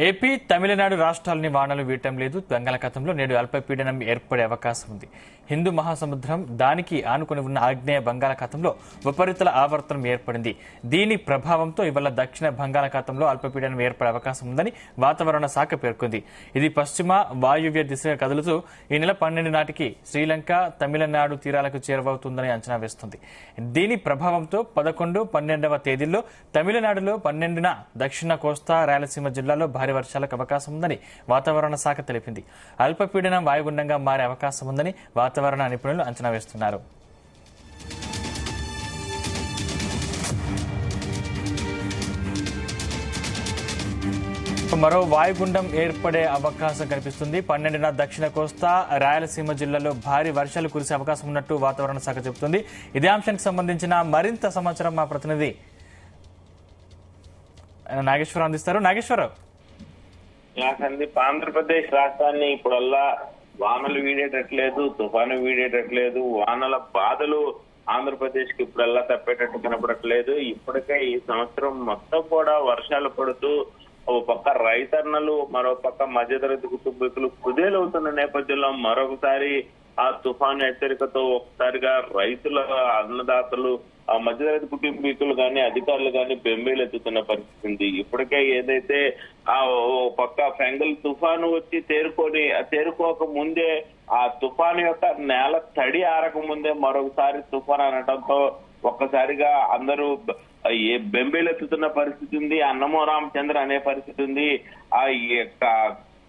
AP Tamil Nadu రాష్ట్రాలని వానలు వీయటం లేదు. బంగాళాఖాతంలో నేడు అల్పపీడనం ఏర్పడే అవకాశం ఉంది. హిందూ మహాసముద్రం దానికి ఆనుకుని ఉన్న ఆగ్నేయ బంగాళాఖాతంలో ఉపరితల ఆవర్తనం ఏర్పడింది. దీని ప్రభావంతో ఇవాళ దక్షిణ బంగాళాఖాతంలో అల్పపీడనం ఏర్పడే అవకాశం ఉందని వాతావరణ శాఖ పేర్కొంది. ఇది పశ్చిమ వాయువ్య దిశగా కదులుతూ ఈ నెల 12 నాటికి శ్రీలంక, తమిళనాడు తీరాలకు చేరువవుతుందని అంచనా వేస్తుంది. దీని ప్రభావంతో 11, 12వ తేదీల్లో తమిళనాడులో, 12న దక్షిణ కోస్తా, రాయలసీమ జిల్లాలో భారీ వర్షాలకు అవకాశం ఉందని వాతావరణ శాఖ తెలిపింది. అల్పపీడనం వాయుగుండంగా మారే అవకాశం ఉందని వాతావరణ నిపుణులు అంచనా వేస్తున్నారు. మరో వాయుగుండం ఏర్పడే అవకాశం కనిపిస్తుంది. 12న దక్షిణ కోస్తా, రాయలసీమ జిల్లాలో భారీ వర్షాలు కురిసే అవకాశం ఉన్నట్టు వాతావరణ శాఖ చెబుతుంది. ఇదే అంశానికి సంబంధించిన మరింత సమాచారం మా ప్రతినిధి నాగేశ్వరరావు అందిస్తారు. నాగేశ్వరరావు, సందీప్, ఆంధ్రప్రదేశ్ రాష్ట్రాన్ని ఇప్పుడల్లా వానలు వీడేటట్లేదు, తుఫాను వీడేటట్లేదు. వానల బాధలు ఆంధ్రప్రదేశ్ కి ఇప్పుడల్లా తప్పేటట్టు కనపడట్లేదు. ఇప్పటికే ఈ సంవత్సరం మొత్తం కూడా వర్షాలు పడుతూ ఓ పక్క రైతన్నలు, మరో పక్క మధ్యతరగతి కుటుంబీకులు కుదేలవుతున్న నేపథ్యంలో మరొకసారి ఆ తుఫాను హెచ్చరికతో ఒకసారిగా రైతుల, అన్నదాతలు, ఆ మధ్యతరగతి కుటుంబీకులు గాని, అధికారులు గాని బెంబేలెత్తుతున్న పరిస్థితి ఉంది. ఇప్పటికే ఏదైతే ఆ పక్క ఫెంగల్ తుఫాను వచ్చి తేరుకోక ముందే, ఆ తుఫాను యొక్క నేల తడి ఆరక ముందే మరొకసారి తుఫాను అనడంతో ఒక్కసారిగా అందరూ బెంబేలెత్తుతున్న పరిస్థితి ఉంది. అన్నమో రామచంద్ర అనే పరిస్థితి ఉంది. ఆ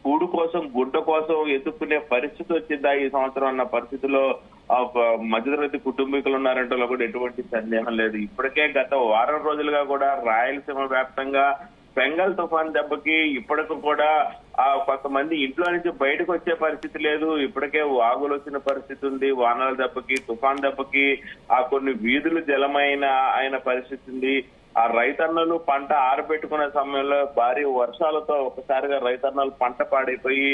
కూడు కోసం, గుడ్డ కోసం ఎత్తుక్కునే పరిస్థితి వచ్చిందా ఈ సంవత్సరం అన్న పరిస్థితిలో మధ్యతరగతి కుటుంబీకులు ఉన్నారంటే కూడా ఎటువంటి సందేహం లేదు. ఇప్పటికే గత వారం రోజులుగా కూడా రాయలసీమ వ్యాప్తంగా బెంగాల్ తుఫాన్ దెబ్బకి ఇప్పటికి కూడా కొంతమంది ఇంట్లో నుంచి బయటకు వచ్చే పరిస్థితి లేదు. ఇప్పటికే వాగులు వచ్చిన పరిస్థితి ఉంది. వానల దెబ్బకి, తుఫాన్ దెబ్బకి కొన్ని వీధులు జలమైన పరిస్థితి ఉంది. ఆ రైతన్నలు పంట ఆరబెట్టుకునే సమయంలో భారీ వర్షాలతో ఒకసారిగా రైతన్నలు పంట పాడైపోయి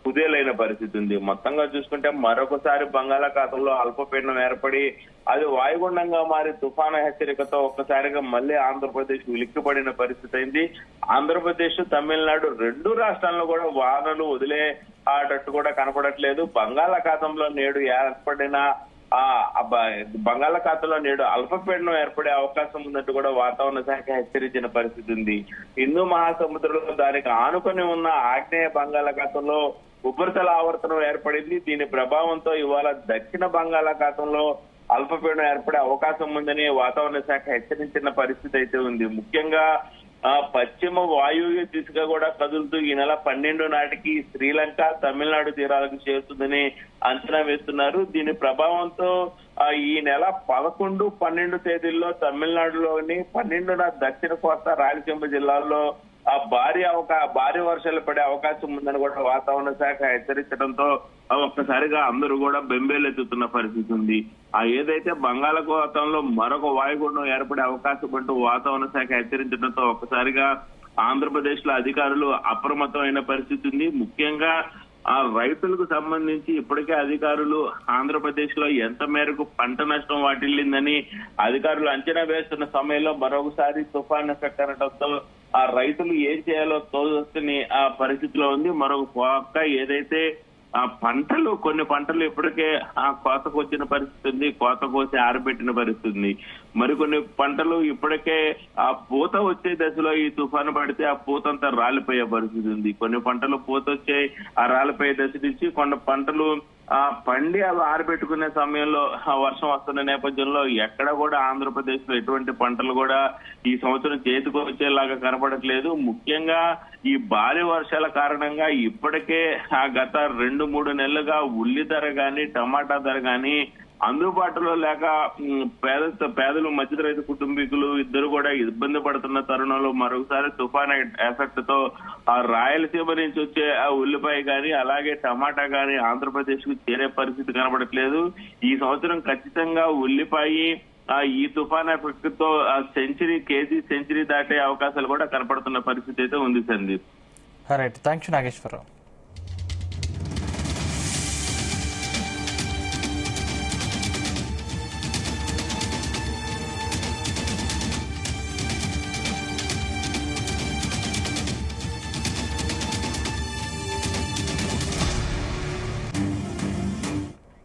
కుదేలైన పరిస్థితి ఉంది. మొత్తంగా చూసుకుంటే మరొకసారి బంగాళాఖాతంలో అల్పపీడనం ఏర్పడి అది వాయుగుండంగా మారి తుఫాను హెచ్చరికతో ఒక్కసారిగా మళ్ళీ ఆంధ్రప్రదేశ్ ఉలిక్కిపడిన పరిస్థితి అయింది. ఆంధ్రప్రదేశ్, తమిళనాడు రెండు రాష్ట్రాల్లో కూడా వానలు వదిలేటట్టు కూడా కనపడట్లేదు. బంగాళాఖాతంలో నేడు ఏర్పడిన బంగాళాఖాతంలో నేడు అల్పపీడనం ఏర్పడే అవకాశం ఉన్నట్టు కూడా వాతావరణ శాఖ హెచ్చరించిన పరిస్థితి ఉంది. హిందూ మహాసముద్రంలో దానికి ఆనుకొని ఉన్న ఆగ్నేయ బంగాళాఖాతంలో ఉపరితల ఆవర్తనం ఏర్పడింది. దీని ప్రభావంతో ఇవాళ దక్షిణ బంగాళాఖాతంలో అల్పపీడనం ఏర్పడే అవకాశం ఉందని వాతావరణ శాఖ హెచ్చరించిన పరిస్థితి అయితే ఉంది. ముఖ్యంగా పశ్చిమ వాయువ్య దిశగా కూడా కదులుతూ ఈ నెల 12 నాటికి శ్రీలంక, తమిళనాడు తీరాలకు చేరుతుందని అంచనా వేస్తున్నారు. దీని ప్రభావంతో ఈ నెల 11, 12 తేదీల్లో తమిళనాడులోని, 12న దక్షిణ కోస్తా, రాయలసీమ జిల్లాల్లో భారీ వర్షాలు పడే అవకాశం ఉందని కూడా వాతావరణ శాఖ హెచ్చరించడంతో ఒక్కసారిగా అందరూ కూడా బెంబేలెత్తుతున్న పరిస్థితి ఉంది. ఏదైతే బంగాళాఖాతంలో మరొక వాయుగుండం ఏర్పడే అవకాశం అంటూ వాతావరణ శాఖ హెచ్చరించడంతో ఒక్కసారిగా ఆంధ్రప్రదేశ్ లో అధికారులు అప్రమత్తమైన పరిస్థితి ఉంది. ముఖ్యంగా రైతులకు సంబంధించి ఇప్పటికే అధికారులు ఆంధ్రప్రదేశ్ లో ఎంత మేరకు పంట నష్టం వాటిల్లిందని అధికారులు అంచనా వేస్తున్న సమయంలో మరొకసారి తుఫాన్ ఎఫెక్ట్ అనడంతో రైతులు ఏం చేయాలో తోచని పరిస్థితిలో ఉంది. మరొక పక్క ఏదైతే కొన్ని పంటలు ఇప్పటికే కోతకు వచ్చిన పరిస్థితి ఉంది, కోత కోసి ఆరబెట్టిన పరిస్థితి ఉంది. మరికొన్ని పంటలు ఇప్పటికే పూత వచ్చే దశలో ఈ తుఫాను పడితే ఆ పూత అంతా రాలిపోయే పరిస్థితి ఉంది. కొన్ని పంటలు పూత వచ్చే రాలిపోయే దశ నుంచి కొన్ని పంటలు పండి అవి ఆరబెట్టుకునే సమయంలో వర్షం వస్తున్న నేపథ్యంలో ఎక్కడ కూడా ఆంధ్రప్రదేశ్ లో ఎటువంటి పంటలు కూడా ఈ సంవత్సరం చేతికి వచ్చేలాగా కనపడట్లేదు. ముఖ్యంగా ఈ భారీ వర్షాల కారణంగా ఇప్పటికే గత 2-3 నెలలుగా ఉల్లి ధర గాని, టమాటా ధర గాని అందుబాటులో లేక పేదలు, మధ్యతరగతి కుటుంబీకులు ఇద్దరు కూడా ఇబ్బంది పడుతున్న తరుణంలో మరొకసారి తుఫాన్ ఎఫెక్ట్ తో రాయలసీమ నుంచి వచ్చే ఉల్లిపాయ గాని, అలాగే టమాటా గాని ఆంధ్రప్రదేశ్ కు చేరే పరిస్థితి కనబడట్లేదు. ఈ సంవత్సరం ఖచ్చితంగా ఉల్లిపాయ ఈ తుఫాన్ ఎఫెక్ట్ తో కేజీ సెంచరీ దాటే అవకాశాలు కూడా కనపడుతున్న పరిస్థితి అయితే ఉంది. Sandeep, right, thank you Nageswararao.